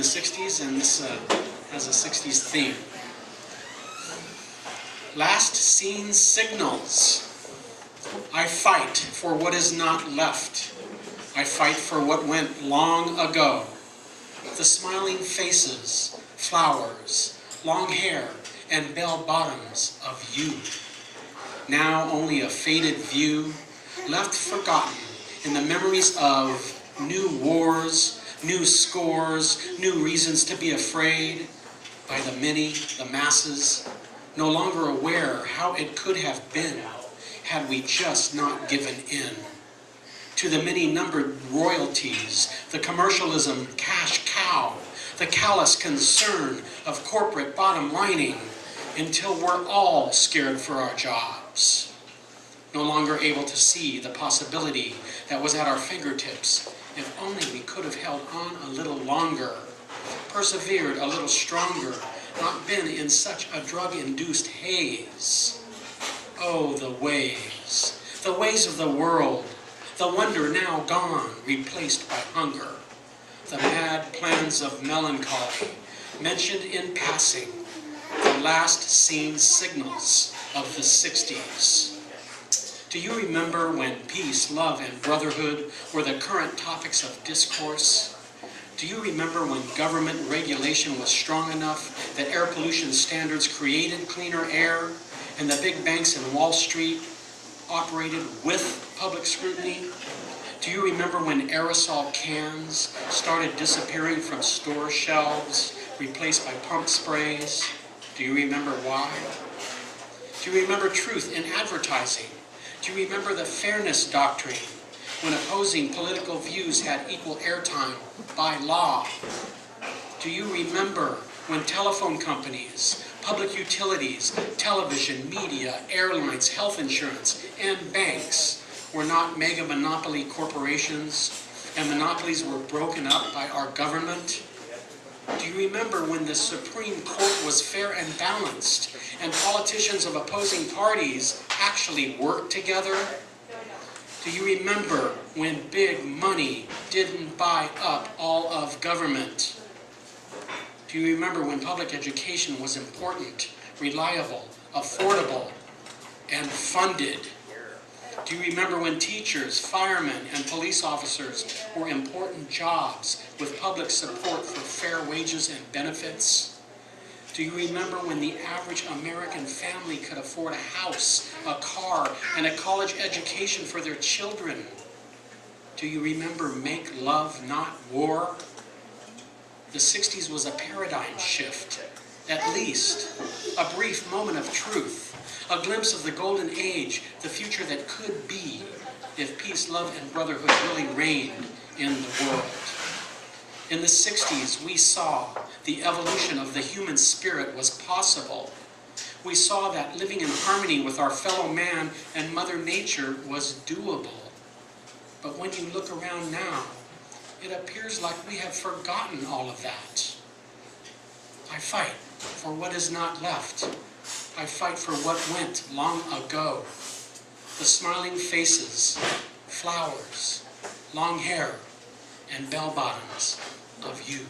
the 60s, and this has a 60s theme. Last seen signals. I fight for what is not left. I fight for what went long ago. The smiling faces, flowers, long hair, and bell-bottoms of you. Now only a faded view, left forgotten in the memories of new wars, new scores, new reasons to be afraid by the many, the masses, no longer aware how it could have been had we just not given in. To the many-numbered royalties, the commercialism cash cow, the callous concern of corporate bottom lining, until we're all scared for our jobs. No longer able to see the possibility that was at our fingertips if only we could have held on a little longer, persevered a little stronger, not been in such a drug-induced haze. Oh, the ways of the world, the wonder now gone, replaced by hunger, the mad plans of melancholy, mentioned in passing, the last seen signals of the 60s. Do you remember when peace, love, and brotherhood were the current topics of discourse? Do you remember when government regulation was strong enough that air pollution standards created cleaner air, and the big banks in Wall Street operated with public scrutiny? Do you remember when aerosol cans started disappearing from store shelves, replaced by pump sprays? Do you remember why? Do you remember truth in advertising? Do you remember the fairness doctrine when opposing political views had equal airtime by law? Do you remember when telephone companies, public utilities, television, media, airlines, health insurance, and banks were not mega monopoly corporations and monopolies were broken up by our government? Do you remember when the Supreme Court was fair and balanced and politicians of opposing parties actually worked together? Do you remember when big money didn't buy up all of government? Do you remember when public education was important, reliable, affordable, and funded? Do you remember when teachers, firemen, and police officers were important jobs with public support for fair wages and benefits? Do you remember when the average American family could afford a house, a car, and a college education for their children? Do you remember make love, not war? The 60s was a paradigm shift, at least a brief moment of truth, a glimpse of the golden age, the future that could be if peace, love, and brotherhood really reigned in the world. In the 60s, we saw the evolution of the human spirit was possible. We saw that living in harmony with our fellow man and Mother Nature was doable. But when you look around now, it appears like we have forgotten all of that. I fight for what is not left. I fight for what went long ago. The smiling faces, flowers, long hair, and bell-bottoms of you.